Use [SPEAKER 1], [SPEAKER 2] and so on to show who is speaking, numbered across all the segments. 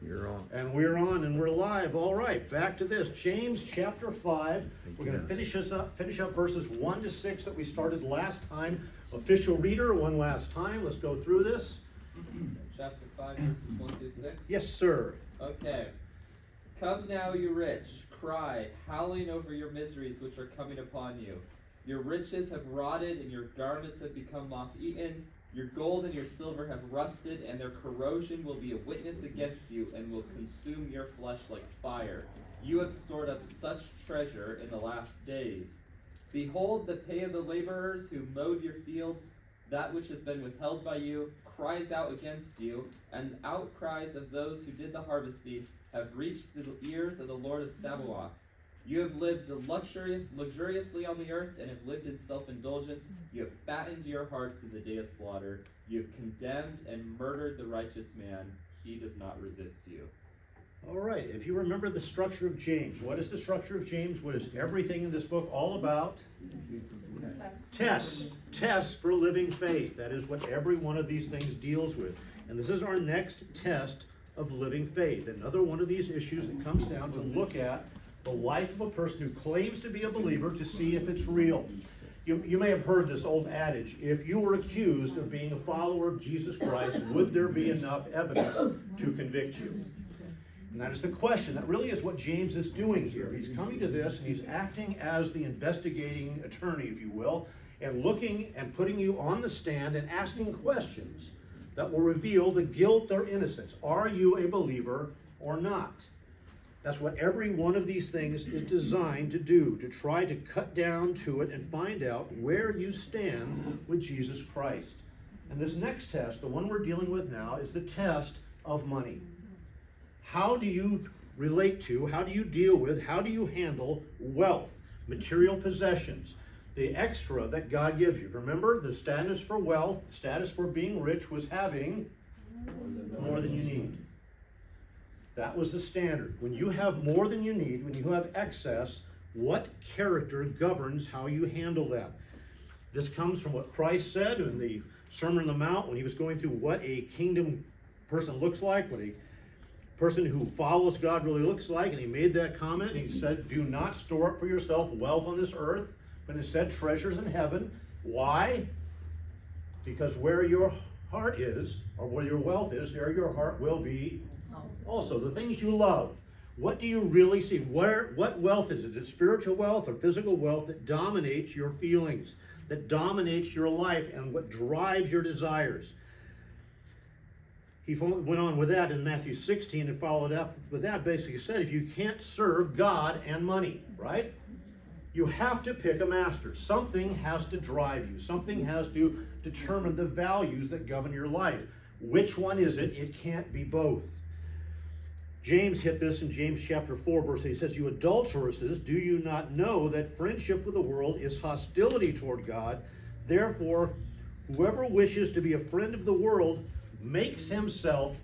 [SPEAKER 1] You're on.
[SPEAKER 2] And we're on and we're live. All right, back to this. James chapter 5. We're going to finish up verses 1 to 6 that we started last time. Official reader, one last time. Let's go through this.
[SPEAKER 3] Chapter 5, verses 1 through 6?
[SPEAKER 2] Yes, sir.
[SPEAKER 3] Okay. Come now, you rich, cry, howling over your miseries which are coming upon you. Your riches have rotted, and your garments have become moth-eaten. Your gold and your silver have rusted, and their corrosion will be a witness against you, and will consume your flesh like fire. You have stored up such treasure in the last days. Behold, the pay of the laborers who mowed your fields, that which has been withheld by you, cries out against you, and outcries of those who did the harvesting have reached the ears of the Lord of Sabaoth. You have lived luxuriously on the earth, and have lived in self-indulgence. You have fattened your hearts in the day of slaughter. You have condemned and murdered the righteous man. He does not resist you.
[SPEAKER 2] All right, if you remember the structure of James, what is the structure of James? What is everything in this book all about? Tests for living faith. That is what every one of these things deals with. And this is our next test of living faith. Another one of these issues that comes down to look at the life of a person who claims to be a believer to see if it's real. You may have heard this old adage, if you were accused of being a follower of Jesus Christ, would there be enough evidence to convict you? And that is the question. That really is what James is doing here. He's coming to this and he's acting as the investigating attorney, if you will, and looking and putting you on the stand and asking questions that will reveal the guilt or innocence. Are you a believer or not? That's what every one of these things is designed to do, to try to cut down to it and find out where you stand with Jesus Christ. And this next test, the one we're dealing with now, is the test of money. How do you relate to, how do you deal with, how do you handle wealth, material possessions, the extra that God gives you? Remember, the status for wealth, status for being rich was having more than you need. That was the standard. When you have more than you need, when you have excess, what character governs how you handle that? This comes from what Christ said in the Sermon on the Mount when he was going through what a kingdom person looks like, what a person who follows God really looks like, and he made that comment, and he said, do not store up for yourself wealth on this earth, but instead treasures in heaven. Why? Because where your heart is, or where your wealth is, there your heart will be also. The things you love, what do you really see? What wealth is it? Is it spiritual wealth or physical wealth that dominates your feelings, that dominates your life, and what drives your desires? He went on with that in Matthew 16 and followed up with that. Basically said, if you can't serve God and money, right? You have to pick a master. Something has to drive you. Something has to determine the values that govern your life. Which one is it? It can't be both. James hit this in James chapter 4, verse 8. He says, you adulteresses, do you not know that friendship with the world is hostility toward God? Therefore, whoever wishes to be a friend of the world makes himself,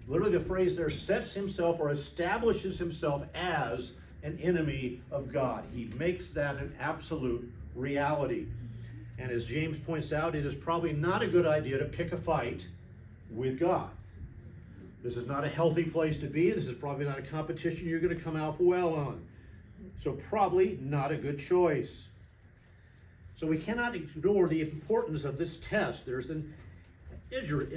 [SPEAKER 2] literally the phrase there, sets himself or establishes himself as an enemy of God. He makes that an absolute reality. And as James points out, it is probably not a good idea to pick a fight with God. This is not a healthy place to be. This is probably not a competition you're going to come out well on. So probably not a good choice. So we cannot ignore the importance of this test. There's an issue,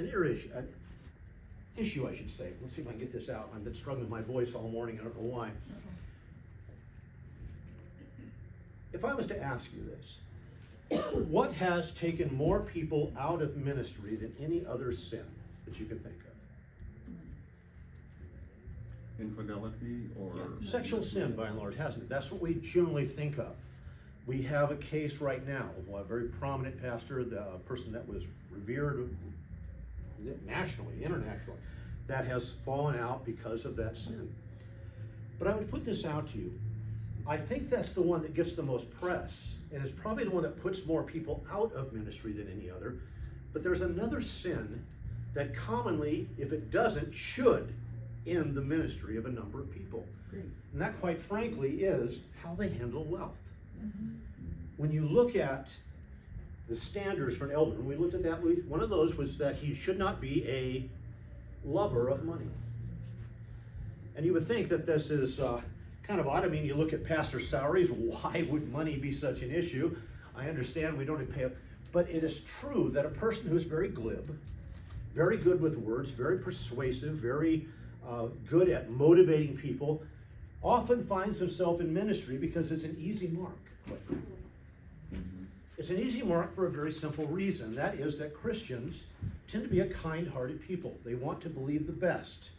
[SPEAKER 2] I should say. Let's see if I can get this out. I've been struggling with my voice all morning. I don't know why. If I was to ask you this, what has taken more people out of ministry than any other sin that you can think of?
[SPEAKER 4] Infidelity or
[SPEAKER 2] Sexual sin, by and large, hasn't it? That's what we generally think of. We have a case right now of a very prominent pastor, the person that was revered nationally, internationally, that has fallen out because of that sin. But I would put this out to you. I think that's the one that gets the most press, and it's probably the one that puts more people out of ministry than any other. But there's another sin that commonly, if it doesn't, should end the ministry of a number of people.
[SPEAKER 1] Great.
[SPEAKER 2] And that, quite frankly, is how they handle wealth. When you look at the standards for an elder, and we looked at that, one of those was that he should not be a lover of money. And you would think that this is kind of odd. I mean, you look at pastor salaries, why would money be such an issue? I understand we don't pay, but it is true that a person who's very glib, very good with words, very persuasive, very good at motivating people, often finds himself in ministry because it's an easy mark, quite frankly. It's an easy mark for a very simple reason. That is that Christians tend to be a kind-hearted people. They want to believe the best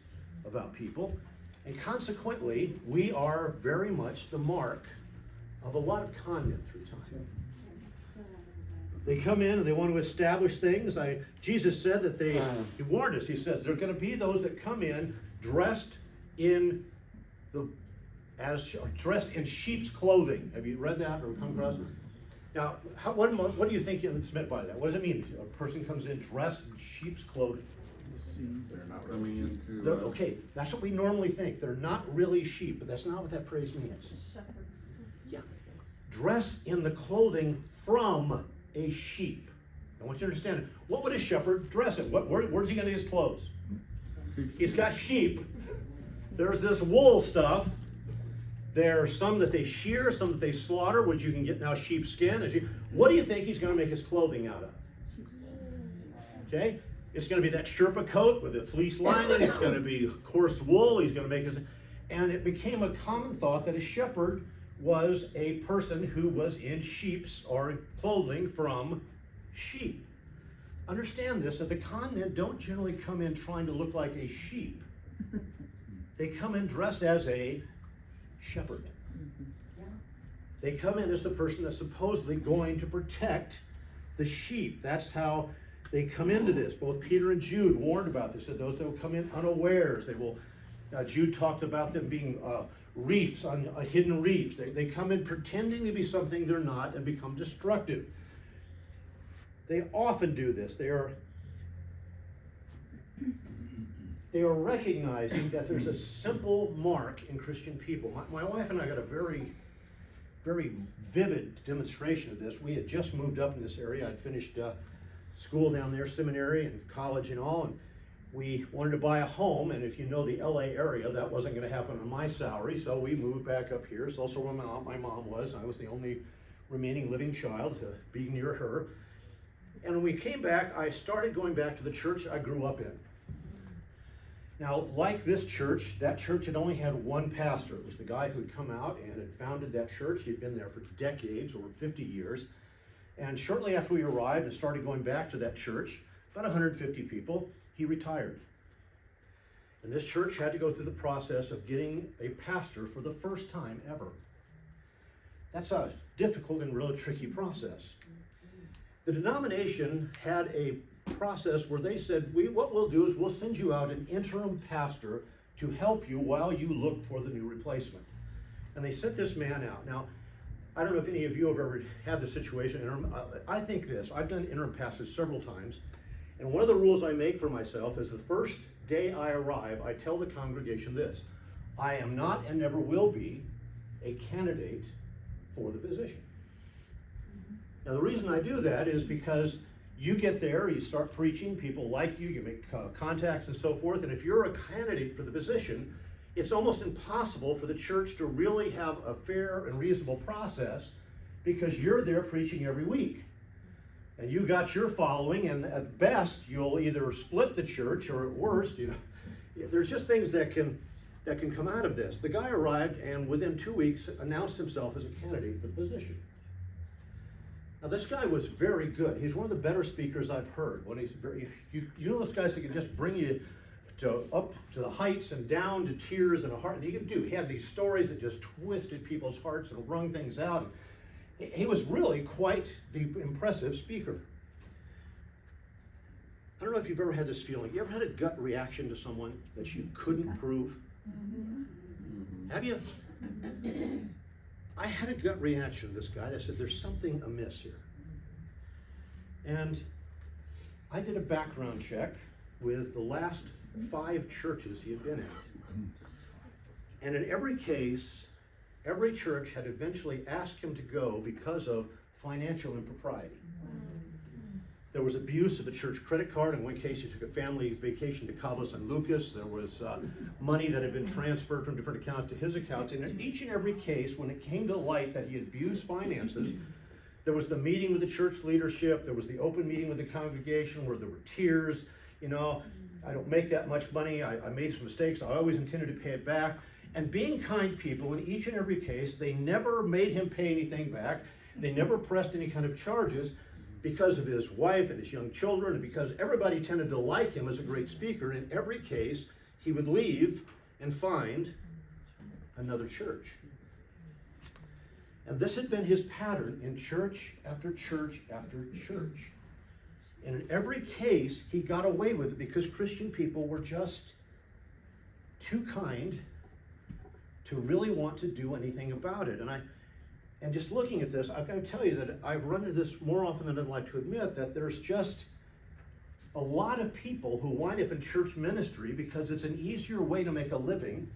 [SPEAKER 2] about people. And consequently, we are very much the mark of a lot of con men through time. They come in and they want to establish things. Jesus said that he warned us. He says there are going to be those that come in dressed in sheep's clothing. Have you read that or come across it? Now, what do you think is meant by that? What does it mean? A person comes in dressed in sheep's clothing.
[SPEAKER 4] They're not coming into.
[SPEAKER 2] Okay, that's what we normally think. They're not really sheep, but that's not what that phrase means. Yeah. Dressed in the clothing from a sheep. I want you to understand, what would a shepherd dress in? Where's he going to get his clothes? He's got sheep. There's this wool stuff. There's some that they shear, some that they slaughter, which you can get now sheepskin. What do you think he's going to make his clothing out of? Okay? It's going to be that Sherpa coat with a fleece lining. It's going to be coarse wool. He's going to make his... And it became a common thought that a shepherd was a person who was in sheep's or clothing from sheep. Understand this, that the con men don't generally come in trying to look like a sheep. They come in dressed as a shepherd. They come in as the person that's supposedly going to protect the sheep. That's how they come into this. Both Peter and Jude warned about this, that those that will come in unawares, they will, Jude talked about them being reefs, on hidden reefs. They come in pretending to be something they're not and become destructive. They often do this. They are recognizing that there's a simple mark in Christian people. My wife and I got a very, very vivid demonstration of this. We had just moved up in this area. I'd finished school down there, seminary and college and all, and we wanted to buy a home, and if you know the LA area, that wasn't going to happen on my salary, so we moved back up here. It's also where my mom was. I was the only remaining living child to be near her. And when we came back, I started going back to the church I grew up in. Now, like this church, that church had only had one pastor. It was the guy who had come out and had founded that church. He'd been there for decades, over 50 years. And shortly after we arrived and started going back to that church, about 150 people, he retired. And this church had to go through the process of getting a pastor for the first time ever. That's a difficult and really tricky process. The denomination had a process where they said, what we'll do is we'll send you out an interim pastor to help you while you look for the new replacement. And they sent this man out. Now, I don't know if any of you have ever had the situation. I think this. I've done interim pastors several times. And one of the rules I make for myself is the first day I arrive, I tell the congregation this: I am not and never will be a candidate for the position. Now, the reason I do that is because you get there, you start preaching, people like you, you make contacts and so forth, and if you're a candidate for the position, it's almost impossible for the church to really have a fair and reasonable process because you're there preaching every week. And you got your following, and at best, you'll either split the church, or at worst, there's just things that can come out of this. The guy arrived, and within 2 weeks, announced himself as a candidate for the position. Now, this guy was very good. He's one of the better speakers I've heard. When he's you know those guys that can just bring you up to the heights and down to tears and a heart. And he could do. He had these stories that just twisted people's hearts and wrung things out. He was really quite the impressive speaker. I don't know if you've ever had this feeling. You ever had a gut reaction to someone that you couldn't prove? Mm-hmm. Have you? I had a gut reaction to this guy that said, there's something amiss here. And I did a background check with the last 5 churches he had been at. And in every case, every church had eventually asked him to go because of financial impropriety. There was abuse of the church credit card. In one case, he took a family vacation to Cabo San Lucas. There was money that had been transferred from different accounts to his accounts. And in each and every case, when it came to light that he had abused finances, there was the meeting with the church leadership. There was the open meeting with the congregation where there were tears. You know, I don't make that much money. I made some mistakes. I always intended to pay it back. And being kind people, in each and every case, they never made him pay anything back. They never pressed any kind of charges, because of his wife and his young children, and because everybody tended to like him as a great speaker. In every case, he would leave and find another church. And this had been his pattern in church after church after church. And in every case, he got away with it because Christian people were just too kind to really want to do anything about it. And just looking at this, I've got to tell you that I've run into this more often than I'd like to admit, that there's just a lot of people who wind up in church ministry because it's an easier way to make a living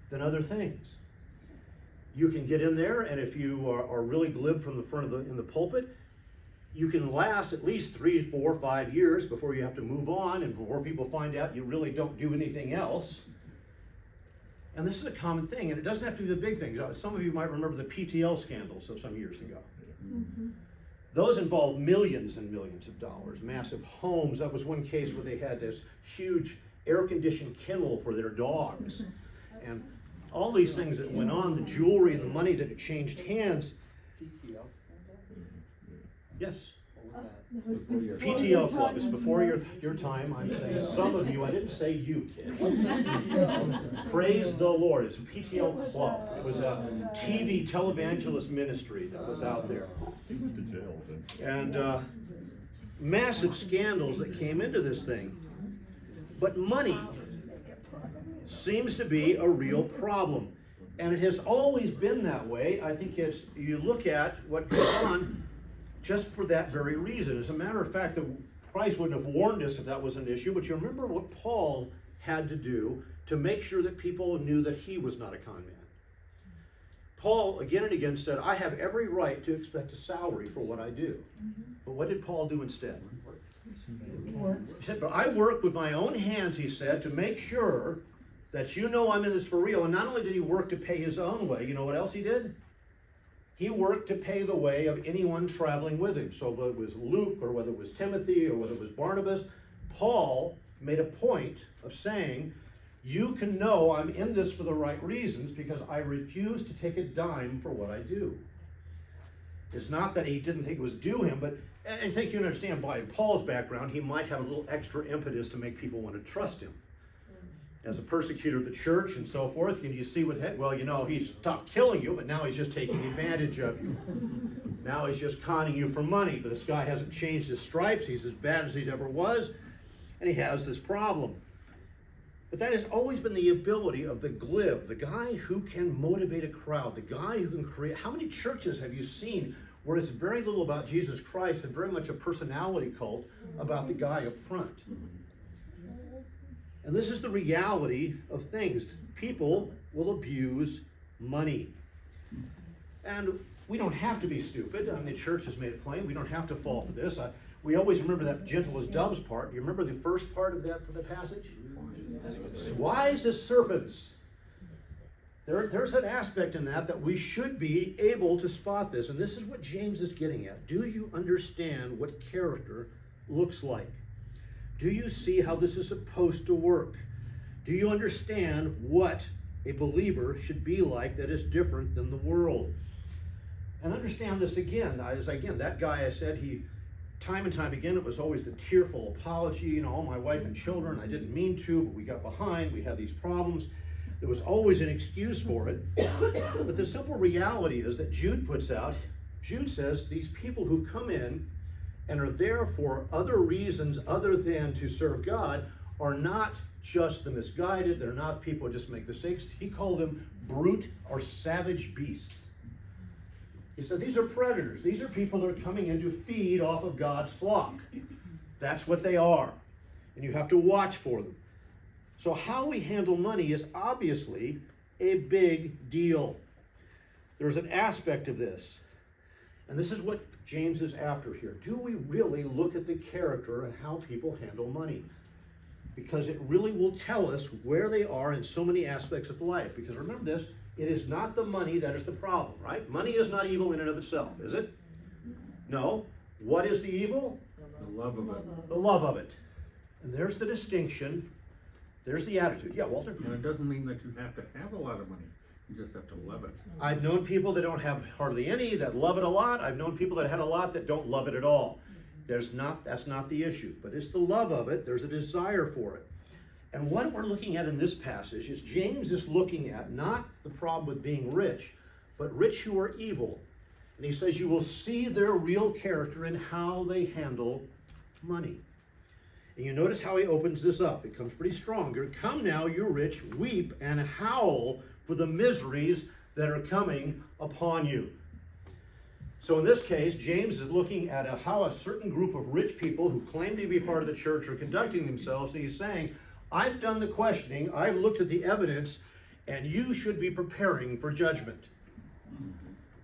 [SPEAKER 2] than other things. You can get in there, and if you are really glib from the front of in the pulpit, you can last at least 3, 4, 5 years before you have to move on and before people find out you really don't do anything else. And this is a common thing, and it doesn't have to be the big things. Some of you might remember the PTL scandals of some years ago. Mm-hmm. Those involved millions and millions of dollars, massive homes. That was one case where they had this huge air-conditioned kennel for their dogs. And all these things that went on, the jewelry and the money that exchanged hands.
[SPEAKER 3] PTL scandal?
[SPEAKER 2] Yes.
[SPEAKER 3] What was that?
[SPEAKER 2] PTL Club is before your time. I'm saying some of you, I didn't say you, kid. Praise the Lord. It's a PTL Club. It was a TV televangelist ministry that was out there. And massive scandals that came into this thing. But money seems to be a real problem. And it has always been that way. I think you look at what goes on just for that very reason. As a matter of fact, Christ wouldn't have warned us if that was an issue, but you remember what Paul had to do to make sure that people knew that he was not a con man. Paul, again and again, said, I have every right to expect a salary for what I do. But what did Paul do instead? He said, but I work with my own hands, he said, to make sure that you know I'm in this for real. And not only did he work to pay his own way, you know what else he did? He worked to pay the way of anyone traveling with him. So whether it was Luke, or whether it was Timothy, or whether it was Barnabas, Paul made a point of saying, you can know I'm in this for the right reasons because I refuse to take a dime for what I do. It's not that he didn't think it was due him, but I think you understand by Paul's background, he might have a little extra impetus to make people want to trust him. As a persecutor of the church and so forth, and you see well, you know, he's stopped killing you, but now he's just taking advantage of you. Now he's just conning you for money, but this guy hasn't changed his stripes. He's as bad as he ever was, and he has this problem. But that has always been the ability of the glib, the guy who can motivate a crowd, the guy who can create. How many churches have you seen where it's very little about Jesus Christ and very much a personality cult about the guy up front? And this is the reality of things. People will abuse money. And we don't have to be stupid. I mean, the church has made it plain. We don't have to fall for this. We always remember that gentle as doves part. You remember the first part of that for the passage? Wise as serpents. There's an aspect in that we should be able to spot this. And this is what James is getting at. Do you understand what character looks like? Do you see how this is supposed to work? Do you understand what a believer should be like that is different than the world? And understand this again. That guy, I said, time and time again, it was always the tearful apology. You know, my wife and children, I didn't mean to, but we got behind. We had these problems. There was always an excuse for it. But the simple reality is that Jude puts out, Jude says, these people who come in and are there for other reasons other than to serve God are not just the misguided. They're not people who just make mistakes. He called them brute or savage beasts. He said these are predators. These are people that are coming in to feed off of God's flock. That's what they are. And you have to watch for them. So how we handle money is obviously a big deal. There's an aspect of this. And this is what James is after here. Do we really look at the character and how people handle money? Because it really will tell us where they are in so many aspects of life. Because remember this, it is not the money that is the problem, right? Money is not evil in and of itself, is it? No. What is the evil?
[SPEAKER 4] The love of it.
[SPEAKER 2] The love of it. And there's the distinction. There's the attitude. Yeah, Walter?
[SPEAKER 4] And it doesn't mean that you have to have a lot of money. You just have to love it.
[SPEAKER 2] I've known people that don't have hardly any, that love it a lot. I've known people that had a lot that don't love it at all. That's not the issue, but it's the love of it. There's a desire for it. And what we're looking at in this passage is James is looking at not the problem with being rich, but rich who are evil. And he says you will see their real character in how they handle money. And you notice how he opens this up. It comes pretty strong. Come now, you rich, weep and howl for the miseries that are coming upon you. So in this case, James is looking at how a certain group of rich people who claim to be part of the church are conducting themselves. And he's saying, I've done the questioning, I've looked at the evidence, and you should be preparing for judgment.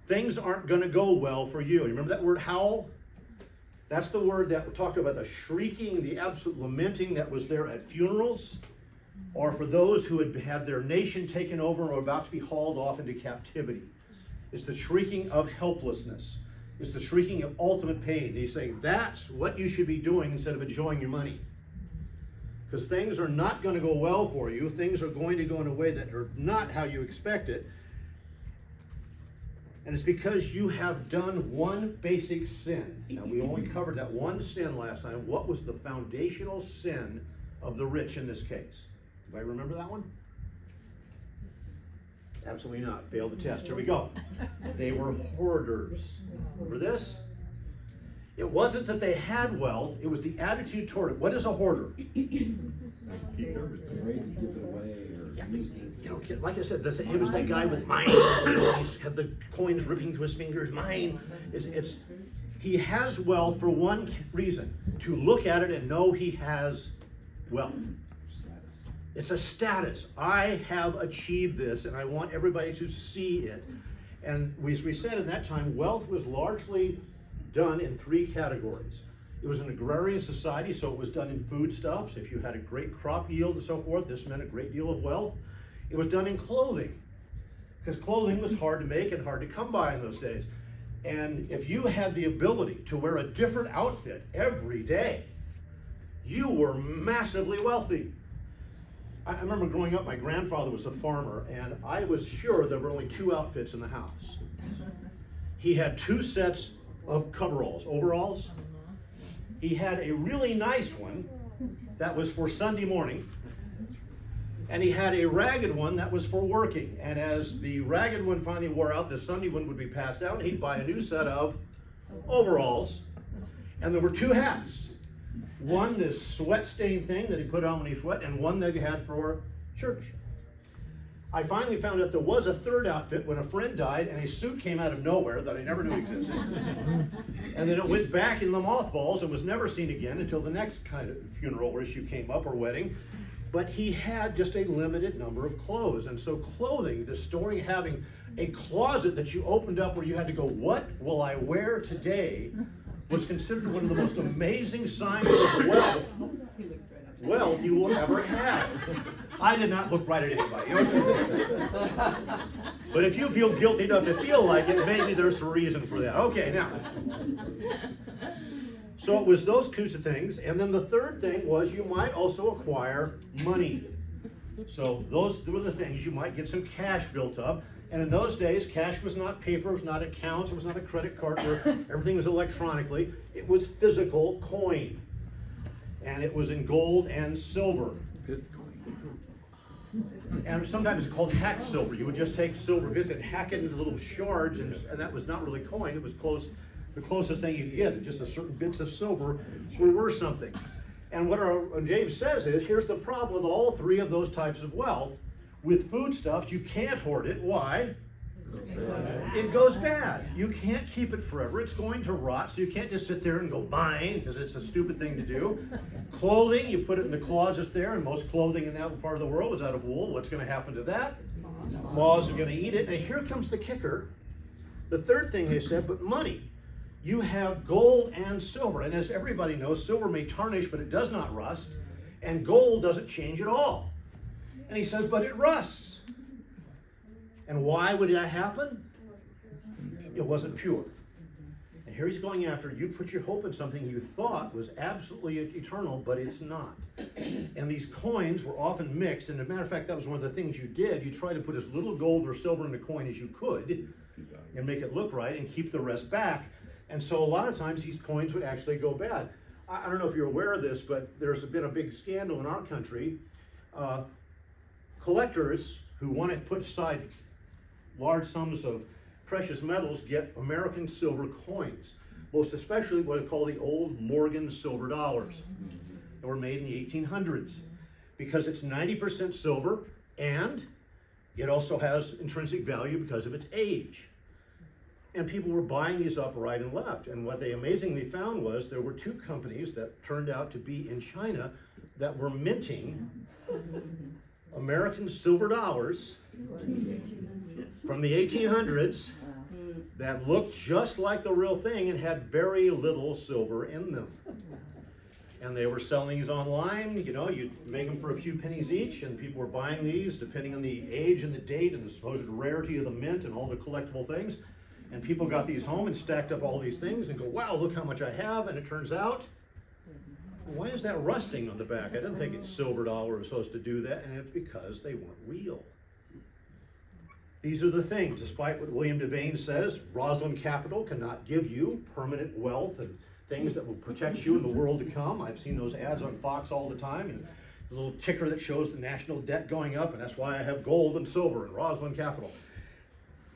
[SPEAKER 2] Things aren't going to go well for you. You remember that word howl? That's the word that we talked about, the shrieking, the absolute lamenting that was there at funerals, or for those who had had their nation taken over or were about to be hauled off into captivity. It's the shrieking of helplessness. It's the shrieking of ultimate pain. He's saying that's what you should be doing instead of enjoying your money. Because things are not going to go well for you. Things are going to go in a way that are not how you expect it. And it's because you have done one basic sin. Now, we only covered that one sin last time. What was the foundational sin of the rich in this case? Anybody remember that one? Absolutely not. Failed the test. Here we go. They were hoarders. Remember this? It wasn't that they had wealth. It was the attitude toward it. What is a hoarder? Like I said, it was that guy with mine. He had the coins ripping through his fingers. Mine. He has wealth for one reason: to look at it and know he has wealth. It's a status. I have achieved this, and I want everybody to see it. And as we said in that time, wealth was largely done in three categories. It was an agrarian society, so it was done in foodstuffs. If you had a great crop yield and so forth, this meant a great deal of wealth. It was done in clothing, because clothing was hard to make and hard to come by in those days. And if you had the ability to wear a different outfit every day, you were massively wealthy. I remember growing up, my grandfather was a farmer, and I was sure there were only two outfits in the house. He had two sets of coveralls, overalls. He had a really nice one that was for Sunday morning, and he had a ragged one that was for working. And as the ragged one finally wore out, the Sunday one would be passed out, and he'd buy a new set of overalls. And there were two hats. One, this sweat-stained thing that he put on when he sweat, and one that he had for church. I finally found out there was a third outfit when a friend died, and a suit came out of nowhere that I never knew existed. And then it went back in the mothballs and was never seen again until the next kind of funeral or issue came up, or wedding. But he had just a limited number of clothes. And so clothing, the story having a closet that you opened up where you had to go, what will I wear today, was considered one of the most amazing signs of wealth you will ever have. I did not look right at anybody. Okay. But if you feel guilty enough to feel like it, maybe there's a reason for that. Okay, now. So it was those two things. And then the third thing was you might also acquire money. So those were the things. You might get some cash built up. And in those days, cash was not paper, it was not accounts, it was not a credit card where everything was electronically. It was physical coin. And it was in gold and silver. And sometimes it's called hack silver. You would just take silver bits and hack it into little shards, and that was not really coin. It was the closest thing you could get. Just a certain bits of silver were worth something. And what James says is, here's the problem with all three of those types of wealth. With foodstuffs, you can't hoard it. Why? It goes bad. You can't keep it forever. It's going to rot, so you can't just sit there and go buying, because it's a stupid thing to do. Clothing, you put it in the closet there, and most clothing in that part of the world is out of wool. What's going to happen to that? Moths are going to eat it. And here comes the kicker. The third thing they said, but money. You have gold and silver. And as everybody knows, silver may tarnish, but it does not rust. And gold doesn't change at all. And he says, but it rusts. And why would that happen? It wasn't pure. And here he's going after, you put your hope in something you thought was absolutely eternal, but it's not. And these coins were often mixed. And as a matter of fact, that was one of the things you did. You tried to put as little gold or silver in the coin as you could and make it look right and keep the rest back. And so a lot of times these coins would actually go bad. I don't know if you're aware of this, but there's been a big scandal in our country. Collectors who want to put aside large sums of precious metals get American silver coins, most especially what are called the old Morgan silver dollars. They were made in the 1800s because it's 90% silver and it also has intrinsic value because of its age. And people were buying these up right and left. And what they amazingly found was there were two companies that turned out to be in China that were minting American silver dollars from the 1800s that looked just like the real thing and had very little silver in them. And they were selling these online. You know, you'd make them for a few pennies each, and people were buying these depending on the age and the date and the supposed rarity of the mint and all the collectible things. And people got these home and stacked up all these things and go, wow, look how much I have. And it turns out, why is that rusting on the back? I didn't think it's silver dollar was supposed to do that. And it's because they weren't real. These are the things, despite what William Devane says, Rosalind Capital cannot give you permanent wealth and things that will protect you in the world to come. I've seen those ads on Fox all the time, and the little ticker that shows the national debt going up, and that's why I have gold and silver in Rosalind Capital.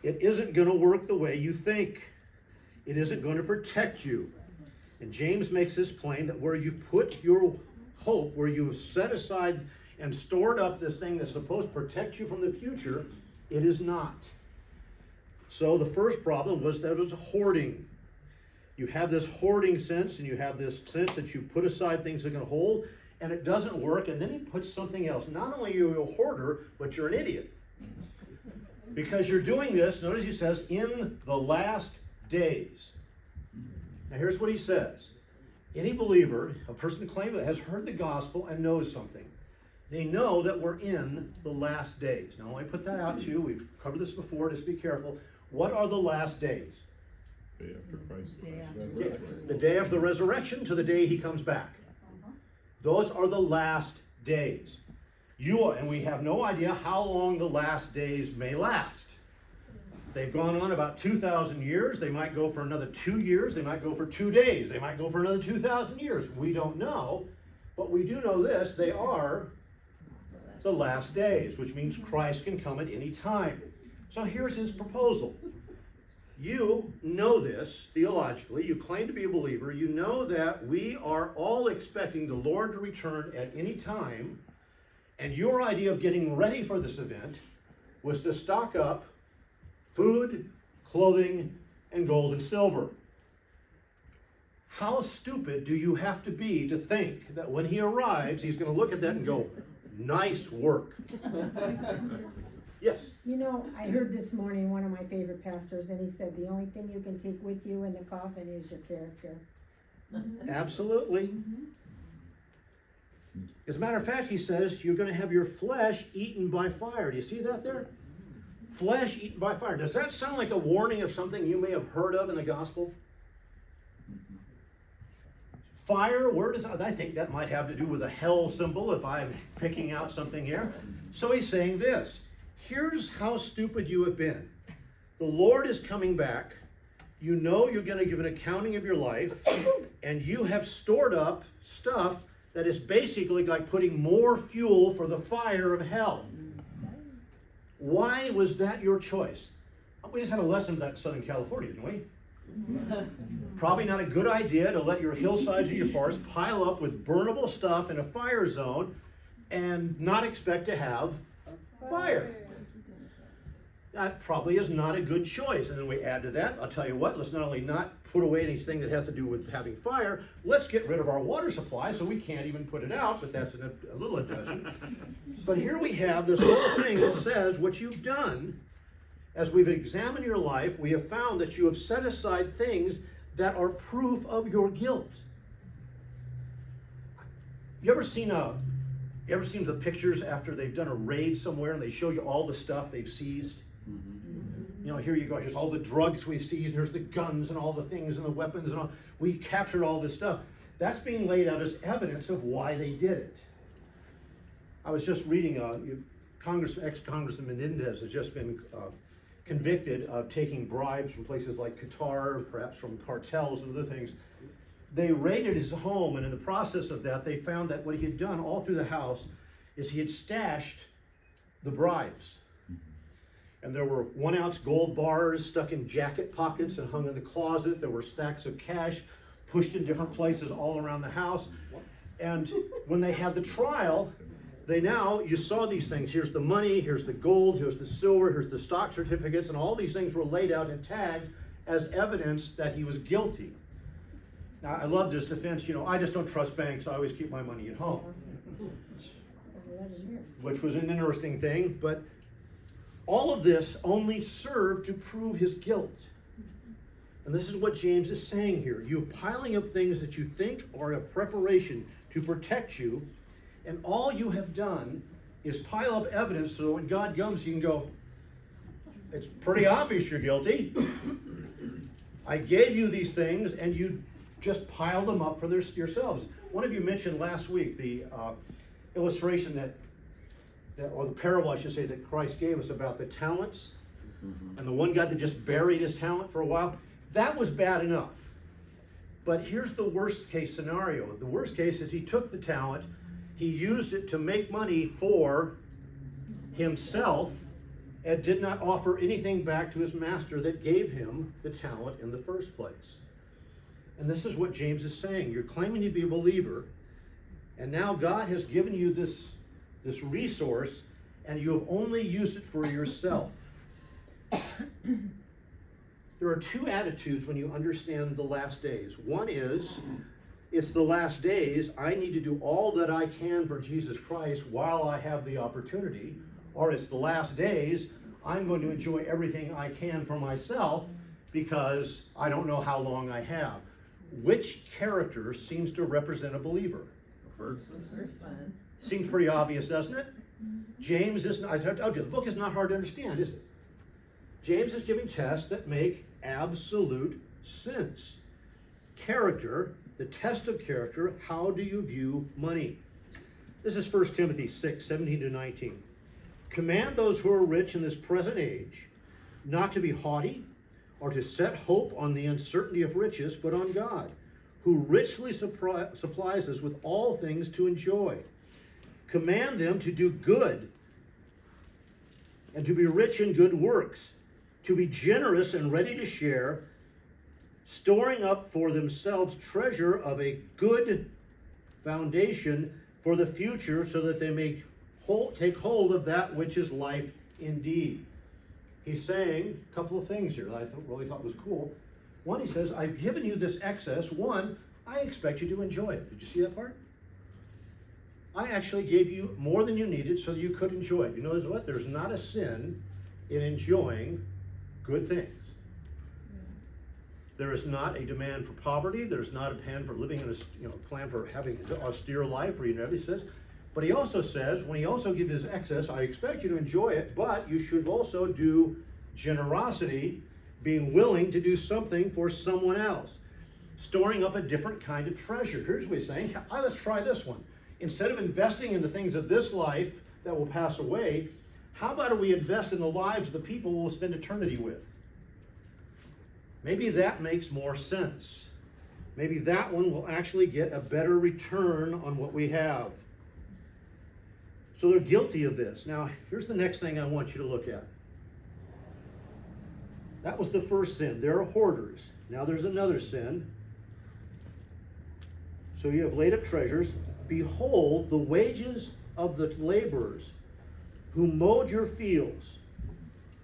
[SPEAKER 2] It isn't going to work the way you think. It isn't going to protect you. And James makes this plain that where you put your hope, where you have set aside and stored up this thing that's supposed to protect you from the future, it is not. So the first problem was that it was hoarding. You have this hoarding sense, and you have this sense that you put aside things that are going to hold, and it doesn't work, and then he puts something else. Not only are you a hoarder, but you're an idiot. Because you're doing this, notice he says, in the last days. Now here's what he says. Any believer, a person claiming that has heard the gospel and knows something, they know that we're in the last days. Now let me put that out to you. We've covered this before, just be careful. What are the last days?
[SPEAKER 4] Day after Christ.
[SPEAKER 2] The day of the resurrection to the day he comes back. Those are the last days. And we have no idea how long the last days may last. They've gone on about 2,000 years. They might go for another 2 years. They might go for 2 days. They might go for another 2,000 years. We don't know. But we do know this. They are the last days, which means Christ can come at any time. So here's his proposal. You know this theologically. You claim to be a believer. You know that we are all expecting the Lord to return at any time. And your idea of getting ready for this event was to stock up food, clothing, and gold and silver. How stupid do you have to be to think that when he arrives, he's going to look at that and go, nice work? Yes?
[SPEAKER 1] You know, I heard this morning one of my favorite pastors, and he said the only thing you can take with you in the coffin is your character.
[SPEAKER 2] Absolutely. As a matter of fact, he says you're going to have your flesh eaten by fire. Do you see that there? Flesh eaten by fire. Does that sound like a warning of something you may have heard of in the gospel? Fire, where does I think that might have to do with a hell symbol if I'm picking out something here. So he's saying this. Here's how stupid you have been. The Lord is coming back. You know you're going to give an accounting of your life, and you have stored up stuff that is basically like putting more fuel for the fire of hell. Why was that your choice? We just had a lesson of that in Southern California, didn't we? Probably not a good idea to let your hillsides of your forest pile up with burnable stuff in a fire zone and not expect to have fire. That probably is not a good choice. And then we add to that, I'll tell you what, let's not only not put away anything that has to do with having fire, let's get rid of our water supply so we can't even put it out, but that's a little adjustment. But here we have this whole thing that says what you've done, as we've examined your life, we have found that you have set aside things that are proof of your guilt. You ever seen the pictures after they've done a raid somewhere and they show you all the stuff they've seized? You know, here you go, here's all the drugs we seized, and here's the guns and all the things and the weapons and all. We captured all this stuff. That's being laid out as evidence of why they did it. I was just reading, ex-Congressman Menendez has just been convicted of taking bribes from places like Qatar, perhaps from cartels and other things. They raided his home, and in the process of that, they found that what he had done all through the house is he had stashed the bribes. And there were 1 ounce gold bars stuck in jacket pockets and hung in the closet. There were stacks of cash pushed in different places all around the house. And when they had the trial, you saw these things. Here's the money, here's the gold, here's the silver, here's the stock certificates, and all these things were laid out and tagged as evidence that he was guilty. Now, I loved his defense, I just don't trust banks, I always keep my money at home.
[SPEAKER 1] 11 years.
[SPEAKER 2] Which was an interesting thing, but all of this only served to prove his guilt. And this is what James is saying here. You're piling up things that you think are a preparation to protect you, and all you have done is pile up evidence so when God comes, you can go, it's pretty obvious you're guilty. I gave you these things, and you just piled them up for yourselves. One of you mentioned last week the illustration or the parable, I should say, that Christ gave us about the talents, and the one guy that just buried his talent for a while. That was bad enough. But here's the worst case scenario. The worst case is he took the talent, he used it to make money for himself, and did not offer anything back to his master that gave him the talent in the first place. And this is what James is saying. You're claiming to be a believer, and now God has given you this resource, and you have only used it for yourself. There are two attitudes when you understand the last days. One is, it's the last days, I need to do all that I can for Jesus Christ while I have the opportunity. Or it's the last days, I'm going to enjoy everything I can for myself because I don't know how long I have. Which character seems to represent a believer?
[SPEAKER 4] First.
[SPEAKER 2] Seems pretty obvious, doesn't it? James is, I told you, the book is not hard to understand, is it? James is giving tests that make absolute sense. Character, the test of character, how do you view money? This is 1 Timothy 6, 17 to 19. Command those who are rich in this present age not to be haughty or to set hope on the uncertainty of riches, but on God, who richly supplies us with all things to enjoy. Command them to do good and to be rich in good works, to be generous and ready to share, storing up for themselves treasure of a good foundation for the future, so that they may take hold of that which is life indeed. He's saying a couple of things here that I really thought was cool. One, he says, I've given you this excess. One, I expect you to enjoy it. Did you see that part? I actually gave you more than you needed so you could enjoy it. You know what? There's not a sin in enjoying good things. There is not a demand for poverty. There's not a plan for living in a plan for having an austere life. Or he says, but he also says, when he also gives his excess, I expect you to enjoy it, but you should also do generosity, being willing to do something for someone else, storing up a different kind of treasure. Here's what he's saying. Let's try this one. Instead of investing in the things of this life that will pass away, how about we invest in the lives of the people we'll spend eternity with? Maybe that makes more sense. Maybe that one will actually get a better return on what we have. So they're guilty of this. Now, here's the next thing I want you to look at. That was the first sin. They're hoarders. Now there's another sin. So you have laid up treasures. Behold, the wages of the laborers who mowed your fields,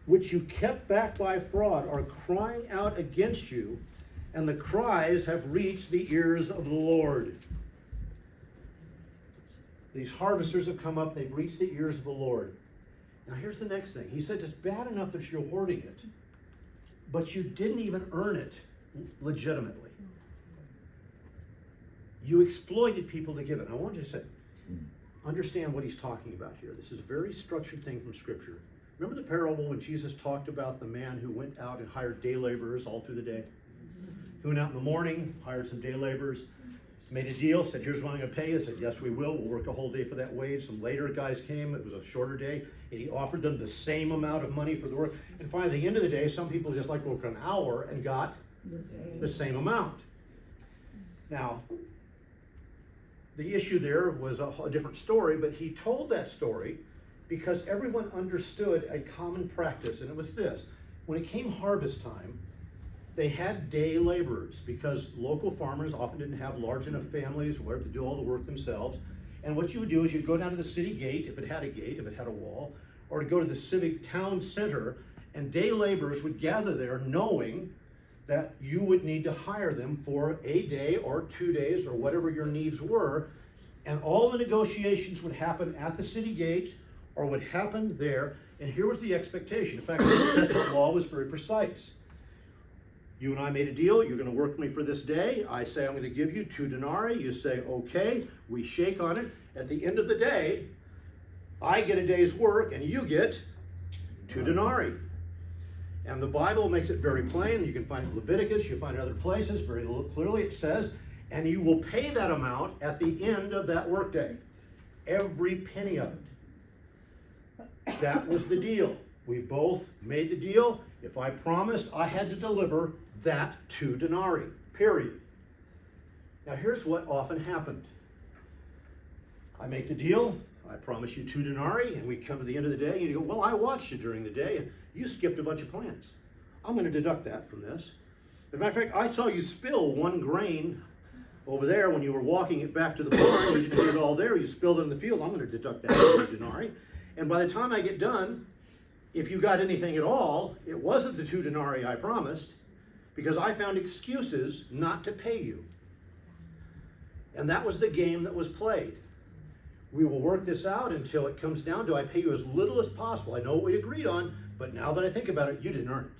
[SPEAKER 2] which you kept back by fraud, are crying out against you, and the cries have reached the ears of the Lord. These harvesters have come up, they've reached the ears of the Lord. Now here's the next thing. He said it's bad enough that you're hoarding it, but you didn't even earn it legitimately. You exploited people to give it. I want you to say, understand what he's talking about here. This is a very structured thing from Scripture. Remember the parable when Jesus talked about the man who went out and hired day laborers all through the day? He went out in the morning, hired some day laborers, made a deal, said, here's what I'm going to pay you. Said, yes, we will. We'll work a whole day for that wage. Some later guys came. It was a shorter day. And he offered them the same amount of money for the work. And finally, at the end of the day, some people just like worked for an hour and got the same amount. Now, the issue there was a different story, but he told that story because everyone understood a common practice, and it was this. When it came harvest time, they had day laborers because local farmers often didn't have large enough families or whatever to do all the work themselves. And what you would do is you'd go down to the city gate, if it had a gate, if it had a wall, or to go to the civic town center, and day laborers would gather there knowing that you would need to hire them for a day or 2 days or whatever your needs were. And all the negotiations would happen at the city gate or would happen there. And here was the expectation. In fact, the Old Testament law was very precise. You and I made a deal. You're going to work for me for this day. I say I'm going to give you 2 denarii. You say, okay. We shake on it. At the end of the day, I get a day's work and you get 2 denarii. And the Bible makes it very plain. You can find it in Leviticus. You find it in other places. Very clearly it says, and you will pay that amount at the end of that workday. Every penny of it. That was the deal. We both made the deal. If I promised, I had to deliver that 2 denarii, period. Now here's what often happened. I make the deal, I promise you 2 denarii, and we come to the end of the day, and you go, well, I watched you during the day, and you skipped a bunch of plants. I'm going to deduct that from this. As a matter of fact, I saw you spill 1 grain over there when you were walking it back to the barn. You didn't get it all there, you spilled it in the field. I'm going to deduct that 2 denarii. And by the time I get done, if you got anything at all, it wasn't the 2 denarii I promised, because I found excuses not to pay you. And that was the game that was played. We will work this out until it comes down to I pay you as little as possible. I know what we agreed on, but now that I think about it, you didn't earn it.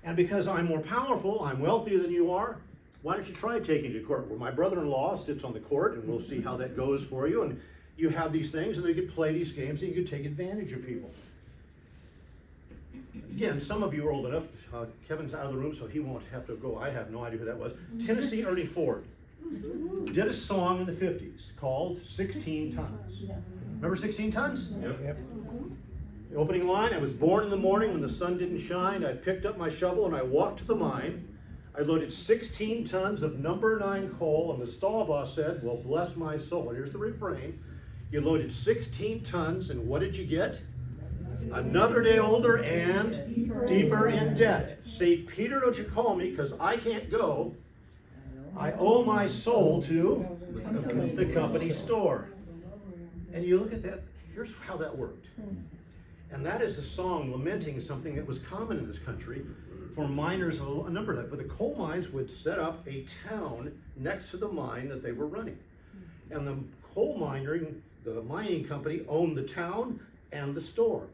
[SPEAKER 2] And because I'm more powerful, I'm wealthier than you are, why don't you try taking it to court? Where my brother-in-law sits on the court, and we'll see how that goes for you. And you have these things, and you could play these games, and you could take advantage of people. Again, some of you are old enough. Kevin's out of the room, so he won't have to go. I have no idea who that was. Tennessee Ernie Ford did a song in the 50s called 16 Tons. Remember 16 Tons?
[SPEAKER 4] Yep.
[SPEAKER 2] The opening line, I was born in the morning when the sun didn't shine. I picked up my shovel and I walked to the mine. I loaded 16 tons of number 9 coal, and the stall boss said, well, bless my soul. And here's the refrain. You loaded 16 tons, and what did you get? Another day older and deeper in debt. Say, Peter, don't you call me, because I can't go. I owe my soul to the company store. And you look at that, here's how that worked. And that is a song lamenting something that was common in this country for miners, a number of that. But the coal mines would set up a town next to the mine that they were running. And the the mining company owned the town and the store.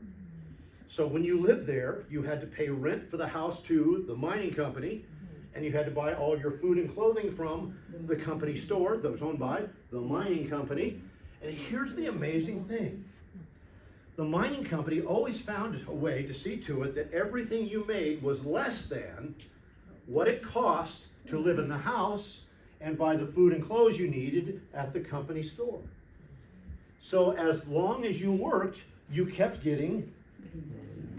[SPEAKER 2] So when you lived there, you had to pay rent for the house to the mining company, and you had to buy all your food and clothing from the company store that was owned by the mining company. And here's the amazing thing. The mining company always found a way to see to it that everything you made was less than what it cost to live in the house and buy the food and clothes you needed at the company store. So as long as you worked, you kept getting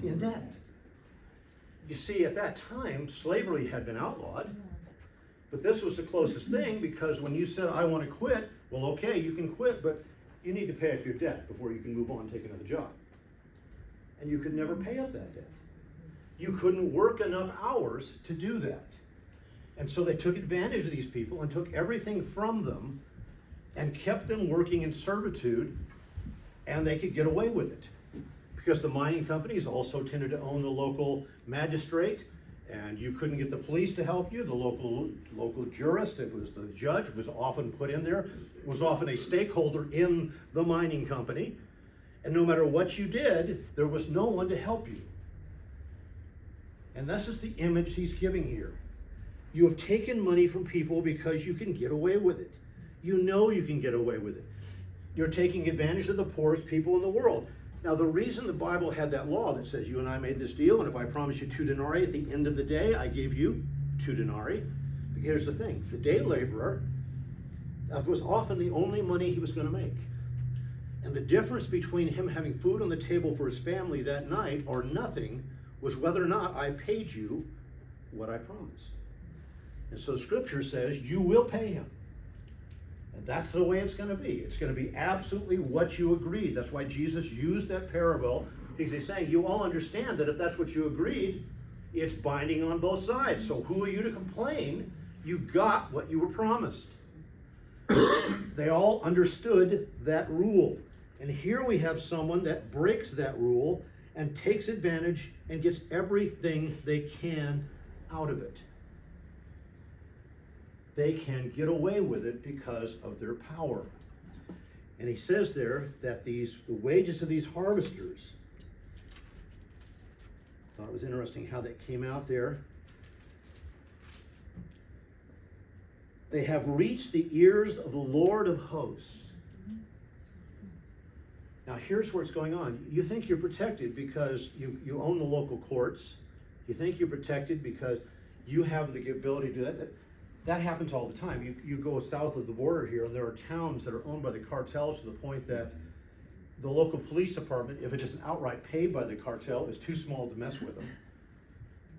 [SPEAKER 2] in debt. You see, at that time, slavery had been outlawed, but this was the closest thing, because when you said, I want to quit, well, okay, you can quit, but you need to pay up your debt before you can move on and take another job. And you could never pay up that debt. You couldn't work enough hours to do that. And so they took advantage of these people and took everything from them and kept them working in servitude, and they could get away with it. Because the mining companies also tended to own the local magistrate, and you couldn't get the police to help you. The local jurist, it was the judge, was often put in there, was often a stakeholder in the mining company. And no matter what you did, there was no one to help you. And this is the image he's giving here. You have taken money from people because you can get away with it. You know you can get away with it. You're taking advantage of the poorest people in the world. Now, the reason the Bible had that law that says you and I made this deal, and if I promise you 2 denarii at the end of the day, I gave you 2 denarii. But here's the thing. The day laborer, that was often the only money he was going to make. And the difference between him having food on the table for his family that night or nothing was whether or not I paid you what I promised. And so Scripture says you will pay him. And that's the way it's going to be. It's going to be absolutely what you agreed. That's why Jesus used that parable, because he's saying you all understand that if that's what you agreed, it's binding on both sides. So who are you to complain? You got what you were promised. They all understood that rule. And here we have someone that breaks that rule and takes advantage and gets everything they can out of it. They can get away with it because of their power. And he says there that the wages of these harvesters, I thought it was interesting how that came out there. They have reached the ears of the Lord of hosts. Now here's where it's going on. You think you're protected because you own the local courts. You think you're protected because you have the ability to do that. That happens all the time. You go south of the border here, and there are towns that are owned by the cartels to the point that the local police department, if it isn't outright paid by the cartel, is too small to mess with them.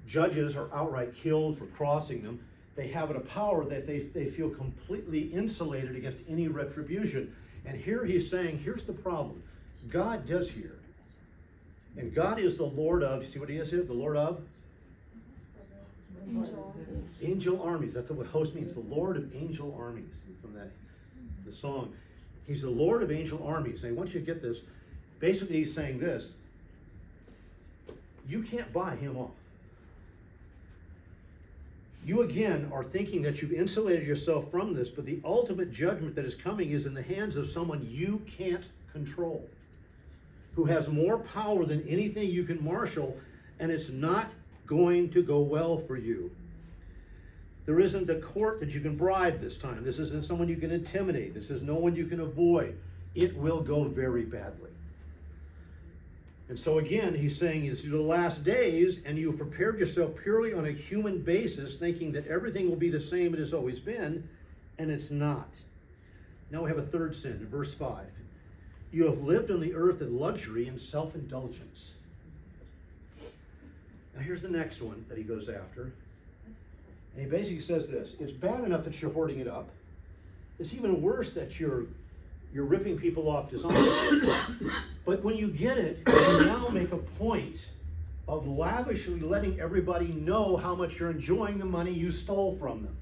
[SPEAKER 2] Judges are outright killed for crossing them. They have a power that they feel completely insulated against any retribution. And here he's saying, here's the problem. God does hear. And God is the Lord of, see what he is here? The Lord of? Angel armies. That's what host means. The Lord of angel armies. From the song. He's the Lord of angel armies. And I want you to get this. Basically, he's saying this. You can't buy him off. You again are thinking that you've insulated yourself from this, but the ultimate judgment that is coming is in the hands of someone you can't control, who has more power than anything you can marshal, and it's not going to go well for you. There isn't a court that you can bribe this time. This isn't someone you can intimidate. This is no one you can avoid. It will go very badly. And so again, he's saying it's the last days, and you've prepared yourself purely on a human basis, thinking that everything will be the same it has always been, and it's not. Now we have a third sin, in verse 5. You have lived on the earth in luxury and self-indulgence. Now here's the next one that he goes after. And he basically says this: it's bad enough that you're hoarding it up. It's even worse that you're ripping people off dishonestly. But when you get it, you now make a point of lavishly letting everybody know how much you're enjoying the money you stole from them.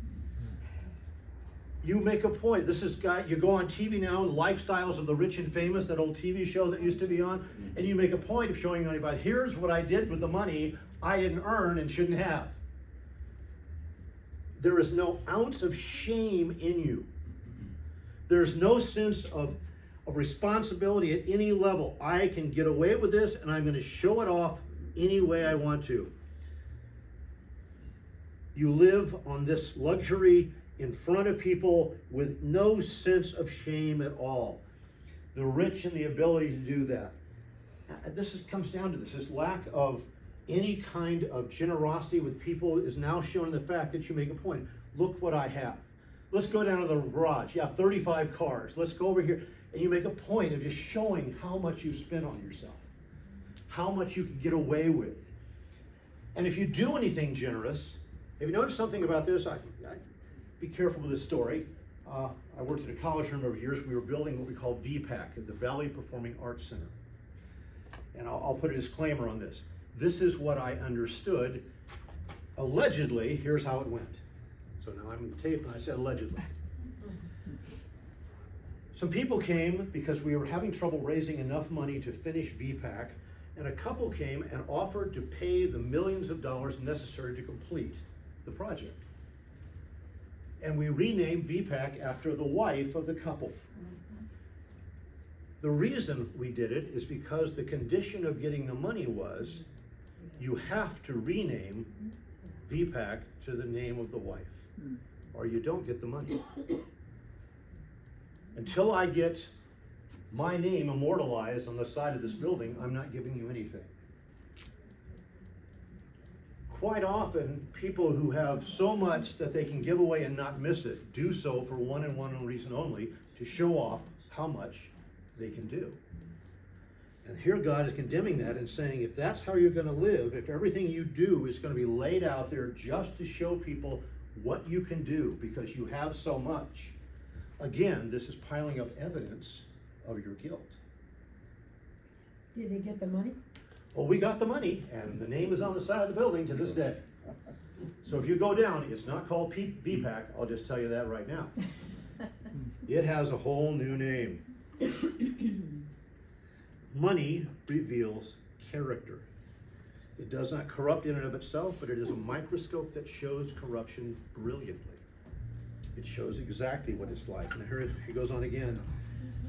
[SPEAKER 2] You make a point. This is you go on TV now, Lifestyles of the Rich and Famous, that old TV show that used to be on, and you make a point of showing anybody, here's what I did with the money I didn't earn and shouldn't have. There is no ounce of shame in you. There's no sense of responsibility at any level. I can get away with this, and I'm going to show it off any way I want to. You live on this luxury in front of people with no sense of shame at all. The rich and the ability to do that. Comes down to this lack of any kind of generosity with people is now shown in the fact that you make a point. Look what I have. Let's go down to the garage. You have 35 cars. Let's go over here. And you make a point of just showing how much you spent on yourself, how much you can get away with. And if you do anything generous, if you notice something about this, I be careful with this story. I worked at a college for a number of years. We were building what we call VPAC, the Valley Performing Arts Center. And I'll put a disclaimer on this. This is what I understood. Allegedly, here's how it went. So now I'm on tape, and I said allegedly. Some people came because we were having trouble raising enough money to finish VPAC, and a couple came and offered to pay the millions of dollars necessary to complete the project. And we renamed VPAC after the wife of the couple. The reason we did it is because the condition of getting the money was you have to rename VPAC to the name of the wife, or you don't get the money. Until I get my name immortalized on the side of this building, I'm not giving you anything. Quite often, people who have so much that they can give away and not miss it, do so for one and one reason only, to show off how much they can do. And here God is condemning that and saying, if that's how you're gonna live, if everything you do is gonna be laid out there just to show people what you can do because you have so much, again, this is piling up evidence of your guilt.
[SPEAKER 1] Did they get the money?
[SPEAKER 2] Well, we got the money, and the name is on the side of the building to this day. So if you go down, it's not called VPAC, I'll just tell you that right now. It has a whole new name. Money reveals character. It does not corrupt in and of itself, but it is a microscope that shows corruption brilliantly. It shows exactly what it's like. And here he goes on again.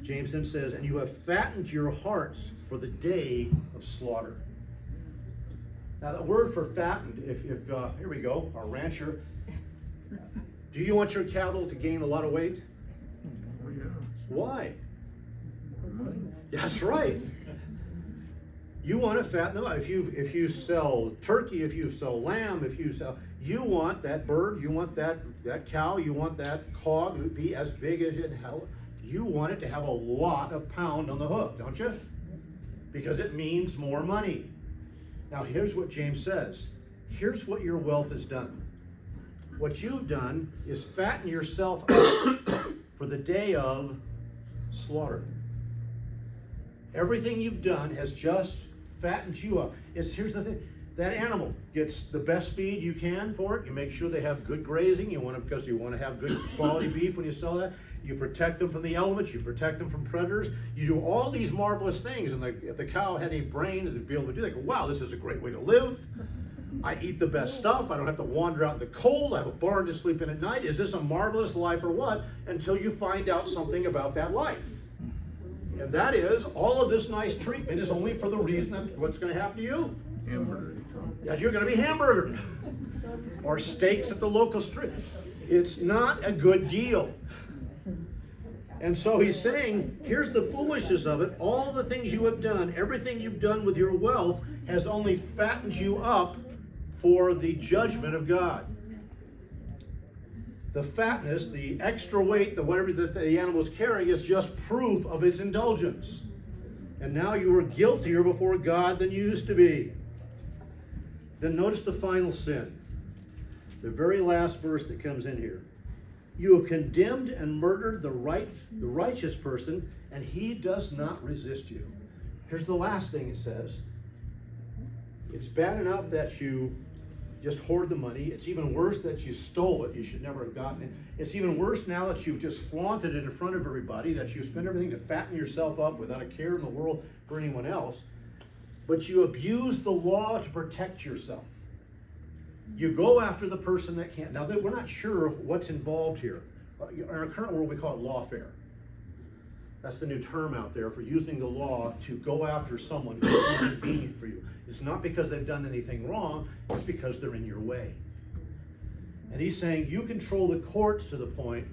[SPEAKER 2] James then says, and you have fattened your hearts for the day of slaughter. Now that word for fattened, if here we go, our rancher. Do you want your cattle to gain a lot of weight?
[SPEAKER 4] Oh, yeah.
[SPEAKER 2] Why? That's right. You want to fatten them up. If you sell turkey, if you sell lamb, you want that bird, you want that cow, you want that hog to be as big as it. You want it to have a lot of pound on the hoof, don't you? Because it means more money. Now here's what James says. Here's what your wealth has done. What you've done is fatten yourself up for the day of slaughter. Everything you've done has just fattened you up. Here's the thing. That animal gets the best feed you can for it. You make sure they have good grazing. Because you want to have good quality beef when you sell that. You protect them from the elements. You protect them from predators. You do all these marvelous things. And if the cow had any brain to be able to do that, they go, wow, this is a great way to live. I eat the best stuff. I don't have to wander out in the cold. I have a barn to sleep in at night. Is this a marvelous life or what? Until you find out something about that life. And that is, all of this nice treatment is only for the reason that what's going to happen to you?
[SPEAKER 4] Hamburger.
[SPEAKER 2] That you're going to be hamburgered. Or steaks at the local street. It's not a good deal. And so he's saying, here's the foolishness of it. All the things you have done, everything you've done with your wealth has only fattened you up for the judgment of God. The fatness, the extra weight, whatever the animal's carrying is just proof of its indulgence. And now you are guiltier before God than you used to be. Then notice the final sin. The very last verse that comes in here. You have condemned and murdered the righteous person, and he does not resist you. Here's the last thing it says. It's bad enough that you just hoard the money. It's even worse that you stole it. You should never have gotten it. It's even worse now that you've just flaunted it in front of everybody, that you spend everything to fatten yourself up without a care in the world for anyone else. But you abuse the law to protect yourself. You go after the person that can't. Now, we're not sure what's involved here. In our current world, we call it lawfare. That's the new term out there for using the law to go after someone who's inconvenient for you. It's not because they've done anything wrong, it's because they're in your way. And he's saying you control the courts to the point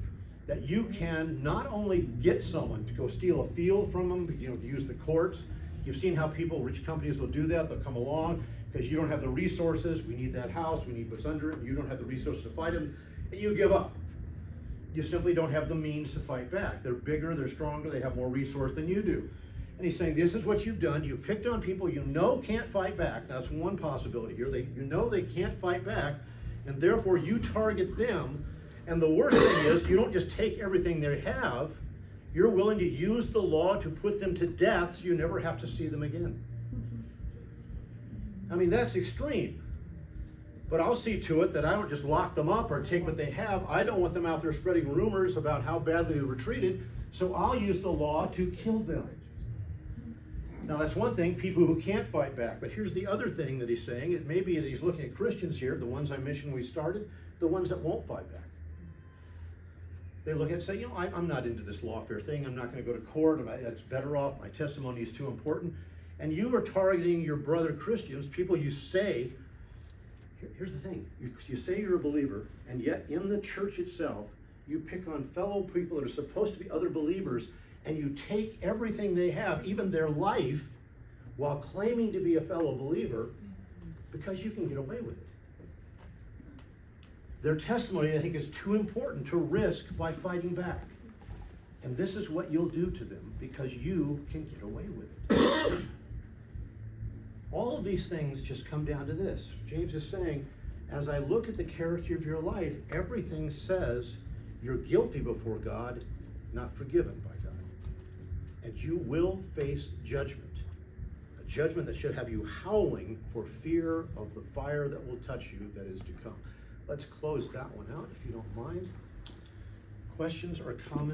[SPEAKER 2] that you can not only get someone to go steal a field from them, to use the courts. You've seen how rich companies will do that. They'll come along because you don't have the resources. We need that house. We need what's under it. And you don't have the resources to fight them, and you give up. You simply don't have the means to fight back. They're bigger, they're stronger, they have more resource than you do. And he's saying, this is what you've done. You picked on people you know can't fight back. That's one possibility here. You know they can't fight back, and therefore you target them. And the worst thing is, you don't just take everything they have. You're willing to use the law to put them to death so you never have to see them again. I mean, that's extreme. But I'll see to it that I don't just lock them up or take what they have. I don't want them out there spreading rumors about how badly they were treated, so I'll use the law to kill them. Now that's one thing, people who can't fight back. But here's the other thing that he's saying. It may be that he's looking at Christians here, the ones I mentioned when we started, the ones that won't fight back. They look at it and say, I'm not into this lawfare thing. I'm not going to go to court. That's better off. My testimony is too important. And you are targeting your brother Christians, people you say, here's the thing, you say you're a believer, and yet in the church itself, you pick on fellow people that are supposed to be other believers, and you take everything they have, even their life, while claiming to be a fellow believer, because you can get away with it. Their testimony, I think, is too important to risk by fighting back. And this is what you'll do to them, because you can get away with it. All of these things just come down to this. James is saying, as I look at the character of your life, everything says you're guilty before God, not forgiven by God. And you will face judgment. A judgment that should have you howling for fear of the fire that will touch you that is to come. Let's close that one out, if you don't mind. Questions or comments?